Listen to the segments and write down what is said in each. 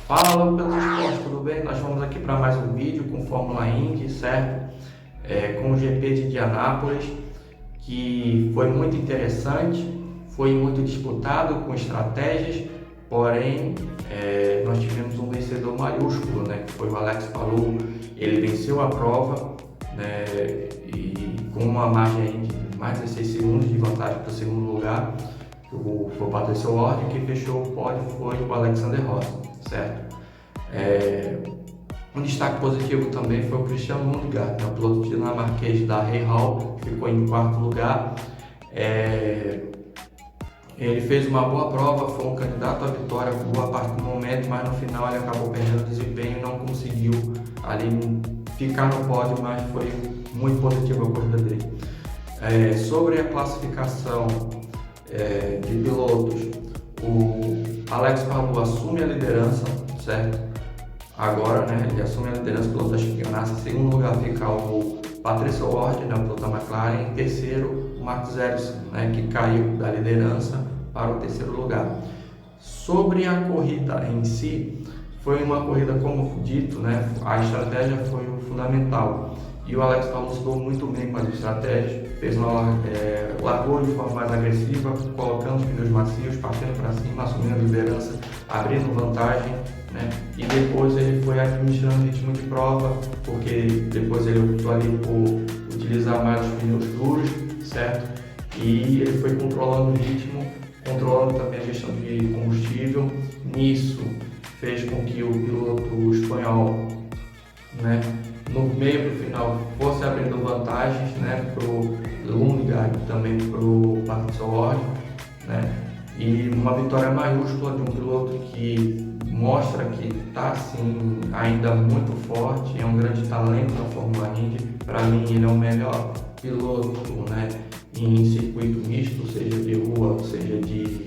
Fala pelos esportes, tudo bem? Nós vamos aqui para mais um vídeo com Fórmula Indy, certo? Com o GP de Indianápolis, que foi muito interessante, foi muito disputado com estratégias, porém nós tivemos um vencedor maiúsculo, né? Que foi o Alex Palou. Ele venceu a prova, né? E com uma margem de mais de 6 segundos de vantagem para o segundo lugar. O Patricio Ward, quem fechou o pódio foi o Alexander Rossi, certo? Um destaque positivo também foi o Christian Lundgaard, né? O piloto dinamarquês da Hall, que ficou em quarto lugar. Ele fez uma boa prova, foi um candidato à vitória por boa parte do momento, mas no final ele acabou perdendo desempenho e não conseguiu ali ficar no pódio, mas foi muito positiva a corrida dele. Sobre a classificação de pilotos, o Alex Palou assume a liderança, certo? Agora, né, ele assume a liderança do piloto da campeonato. Em segundo lugar fica o Patricio Ward, né, o piloto da McLaren. Em terceiro, o Marcus Ericsson, né, que caiu da liderança para o terceiro lugar. Sobre a corrida em si, foi uma corrida, como dito, né, a estratégia foi o fundamental. E o Alex Palou se deu muito bem com as estratégias, largou de forma mais agressiva, colocando os pneus macios, partindo para cima, assumindo a liderança, abrindo vantagem, né? E depois ele foi administrando o ritmo de prova, porque depois ele optou ali por utilizar mais os pneus duros, certo? E ele foi controlando o ritmo, controlando também a gestão de combustível. Nisso fez com que o piloto espanhol, né, no meio para o final fosse abrindo vantagens, né, para o Lundgaard e também para o Patricio Ward, né, e uma vitória maiúscula de um piloto que mostra que está assim, ainda muito forte, é um grande talento na Fórmula Indy. Para mim ele é o melhor piloto, né, em circuito misto, seja de rua, seja de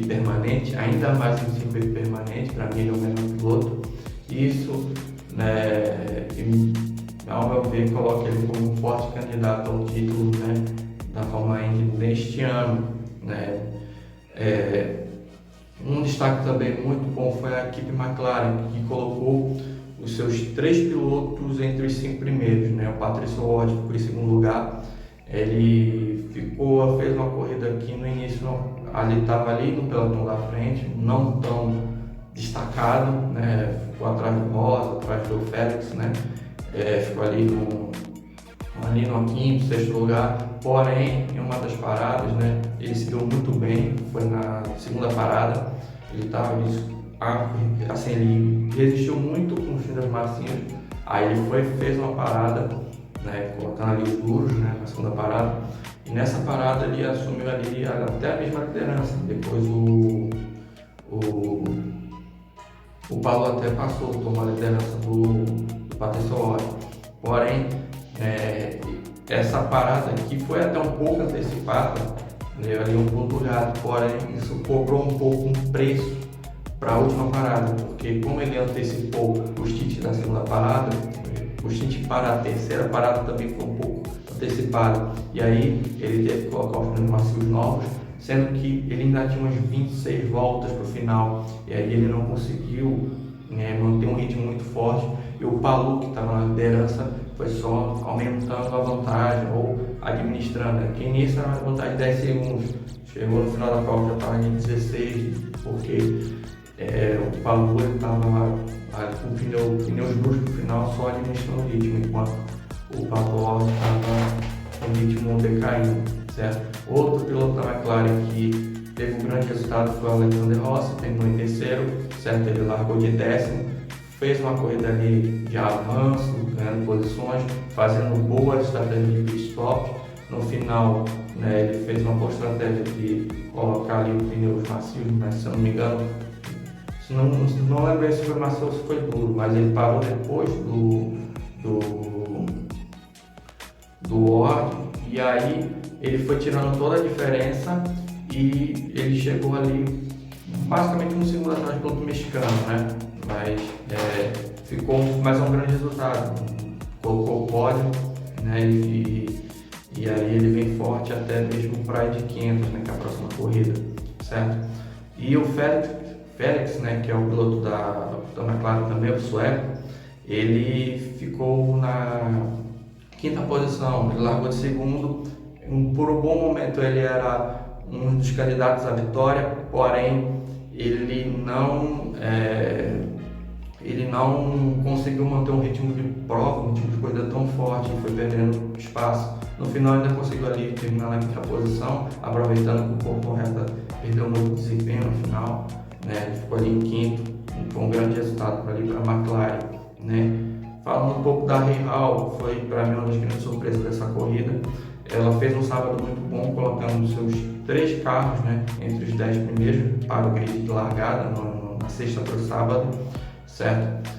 permanente, ainda mais em circuito permanente. Para mim ele é o melhor piloto. Isso, né, ao meu ver, coloca ele como um forte candidato ao título, né, da Fórmula Indy neste ano, né. Um destaque também muito bom foi a equipe McLaren, que colocou os seus 3 pilotos entre os 5 primeiros, né. O Patricio Ward ficou em segundo lugar. Ele fez uma corrida que no início estava ali no pelotão da frente, não tão destacado, né? Ficou atrás do Rosa, atrás do Félix, né? Ficou ali no quinto, sexto lugar. Porém, em uma das paradas, né, ele se deu muito bem. Foi na segunda parada, ele assim, ele resistiu muito com os pneus macios. Aí ele fez uma parada, né, colocando ali os duros, né, na segunda parada. E nessa parada ele assumiu ali até a mesma liderança. Depois o Palou até passou, tomou a liderança do Patricio Ward. Porém, essa parada aqui foi até um pouco antecipada, né, ali um ponto gato, porém isso cobrou um pouco um preço para a última parada, porque como ele antecipou os stint da segunda parada, o stint para a terceira parada também foi um pouco antecipado, e aí ele teve que colocar os pneus macios novos, sendo que ele ainda tinha umas 26 voltas para o final, e aí ele não conseguiu, né, manter um ritmo muito forte. E o Palou, que estava na liderança, foi só aumentando a vantagem ou administrando, né? Que início era uma vantagem de 10 segundos, chegou no final da prova já estava em 16, porque o Palou estava com pneus duros no final, só administrando o ritmo, enquanto o Palou estava com o ritmo decaindo, certo? Outro piloto da McLaren que teve um grande resultado foi o Alexander Rossi, terminou em terceiro, certo? Ele largou de décimo, fez uma corrida ali de avanço, ganhando posições, fazendo boas estratégias de pit stop. No final, né, ele fez uma boa estratégia de colocar ali os pneus macios, né, se eu não me engano, não lembro se foi macio ou se foi duro, mas ele parou depois do Ward, e aí ele foi tirando toda a diferença e ele chegou ali basicamente um segundo atrás do piloto mexicano, né? Mas ficou mais um grande resultado, colocou o pódio, né? E aí ele vem forte até mesmo para a de 500, né? Que é a próxima corrida, certo? E o Felix, né, que é o piloto da McLaren também, o sueco, ele ficou na quinta posição, ele largou de segundo. Por um bom momento ele era um dos candidatos à vitória, porém ele não conseguiu manter um ritmo de prova, um ritmo de corrida tão forte, foi perdendo espaço. No final ainda conseguiu ali terminar na quinta posição, aproveitando que o Porto Reta perdeu muito desempenho no final, né? Ele ficou ali em quinto, foi um grande resultado para a McLaren, né? Falando um pouco da Rahal, foi para mim uma das grandes surpresas dessa corrida. Ela fez um sábado muito bom, colocando seus 3 carros, né, entre os 10 primeiros para o grid de largada na sexta para o sábado, certo?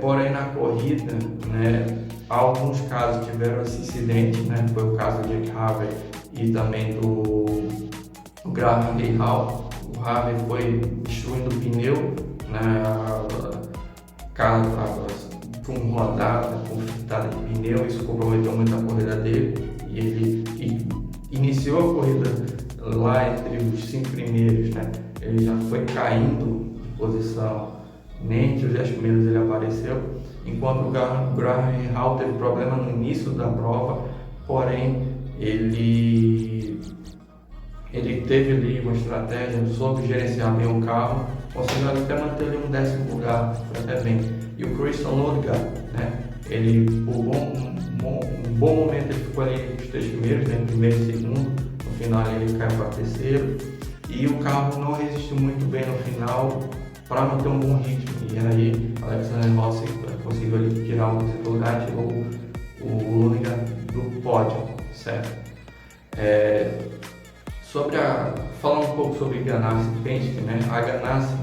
Porém na corrida, né, alguns casos tiveram esse incidente, né? Foi o caso de Jack Harvey e também do Graham Rahal. O Harvey foi destruindo o pneu, né? Com rodada, com fritada de pneu, isso comprometeu muito a corrida dele e ele iniciou a corrida lá entre os 5 primeiros, né? Ele já foi caindo de posição, nem entre os 10 primeiros ele apareceu, enquanto o Graham Rahal teve problema no início da prova, porém ele teve ali uma estratégia, soube gerenciar bem o carro, conseguiu até manter ali um 10º lugar, foi até bem. E o Christian Lundgaard, né? Ele, por um bom momento, ele ficou ali nos 3 primeiros, né? Primeiro e segundo. No final ele caiu para terceiro. E o carro não resistiu muito bem no final para manter um bom ritmo. E aí, Alexander Rossi conseguiu ali tirar o terceiro lugar, tirou o Lundgaard do pódio, certo? Falando um pouco sobre Ganassi e Penske, né? A Ganassi,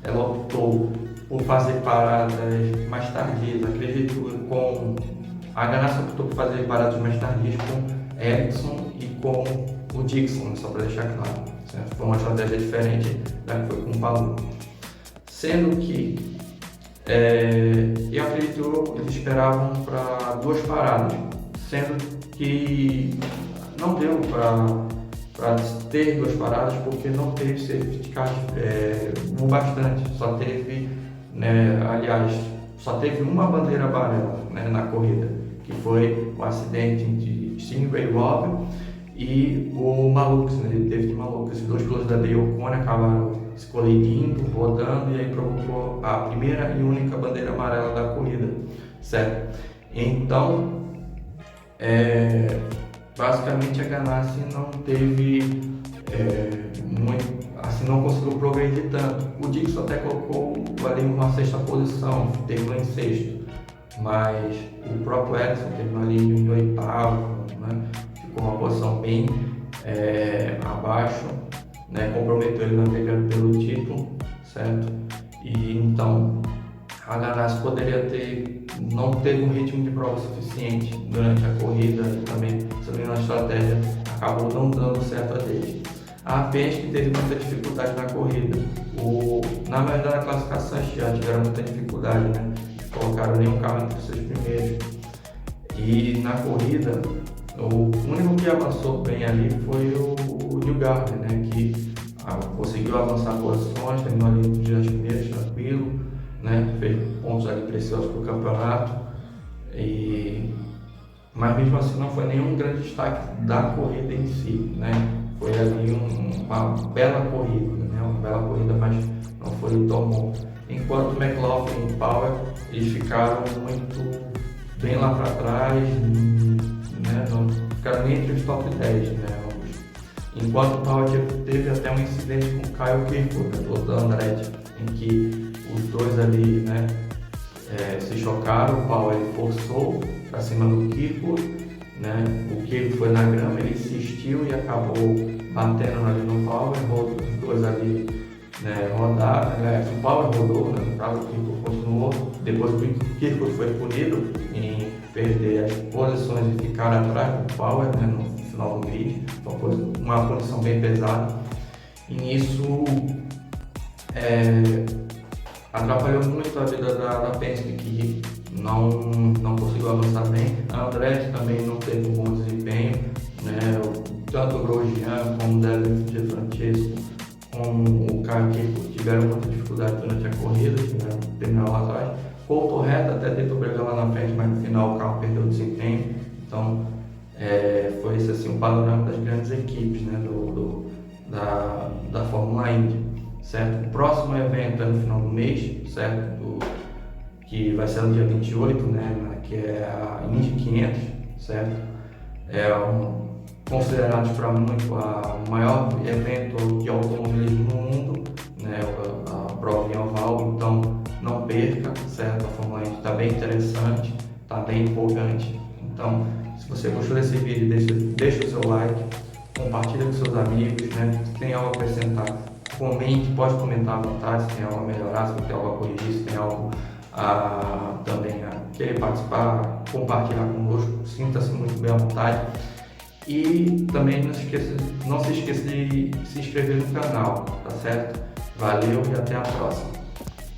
ela optou por fazer paradas mais tardias, acredito a Ganassi optou por fazer paradas mais tardias com Ericsson e com o Dixon, só para deixar claro, certo? Foi uma estratégia diferente da que foi com o Palou. Sendo que eu acredito que eles esperavam para 2 paradas, sendo que não deu para ter 2 paradas porque não teve safety car bastante, só teve, né, aliás, só teve uma bandeira amarela, né, na corrida, que foi o acidente de Stingray Robb e o Malux, né, David Malux. Os 2 pilotos da Dale Coyne acabaram se colidindo, rodando, e aí provocou a primeira e única bandeira amarela da corrida, certo? Então, basicamente a Ganassi não teve não conseguiu progredir tanto. O Dixon até colocou ali uma 6ª posição, terminou em 6º, mas o próprio Ericsson terminou ali em 8º, né? Ficou uma posição bem abaixo, né? Comprometeu ele na briga pelo título, certo? E então a Ganassi não teve um ritmo de prova suficiente durante a corrida e também na estratégia acabou não dando certo a deles. A Penske teve muita dificuldade na corrida. Na verdade, na classificação já tiveram muita dificuldade, né? Colocaram nenhum carro entre os 6 primeiros. E na corrida, o único que avançou bem ali foi o Newgarden, né? Que conseguiu avançar posições, terminou ali entre os 10 primeiros, tranquilo, né? Fez pontos ali preciosos para o campeonato. Mas mesmo assim não foi nenhum grande destaque da corrida em si, né? Foi ali uma bela corrida, né? Uma bela corrida, mas não foi tão bom. Enquanto McLaughlin e Power, eles ficaram muito bem lá para trás, né? Não ficaram nem entre os top 10, né? Enquanto o Power teve até um incidente com o Kyle Kirkwood, piloto da Andretti, em que os dois ali, né, se chocaram. O Power forçou para cima do Kirkwood, né? O Kirkwood foi na grama, ele insistiu e acabou batendo ali no Power. Os dois ali, né, rodaram, né? O Power rodou, né? No caso, o Kirkwood continuou. Depois o Kirkwood foi punido em perder as posições e ficar atrás do Power, né, no final do grid. Então foi uma punição bem pesada. E nisso atrapalhou muito a vida da Penske, que não conseguiu avançar bem. A Andretti também não teve um bom desempenho, né? Tanto o Grosjean como o David De Francesco, como o cara que tiveram muita dificuldade durante a corrida, tiveram que terminar lá atrás. Colton Herta até tentou brigar lá na frente, mas no final o carro perdeu o desempenho. Então foi esse assim, o panorama das grandes equipes, né, da Fórmula Indy, certo? O próximo evento é no final do mês, certo? Que vai ser no dia 28, né, que é a Indy 500, certo? Considerado para muito o maior evento de automobilismo no mundo, né, a prova em oval, então não perca, certo? A Fórmula Indy está bem interessante, está bem empolgante. Então, se você gostou desse vídeo, deixa o seu like, compartilha com seus amigos, né? Se tem algo a acrescentar, comente, pode comentar à vontade, se tem algo a melhorar, se tem algo a corrigir, se tem algo também a querer participar, compartilhar conosco, sinta-se muito bem à vontade. E também não se esqueça de se inscrever no canal, tá certo? Valeu e até a próxima!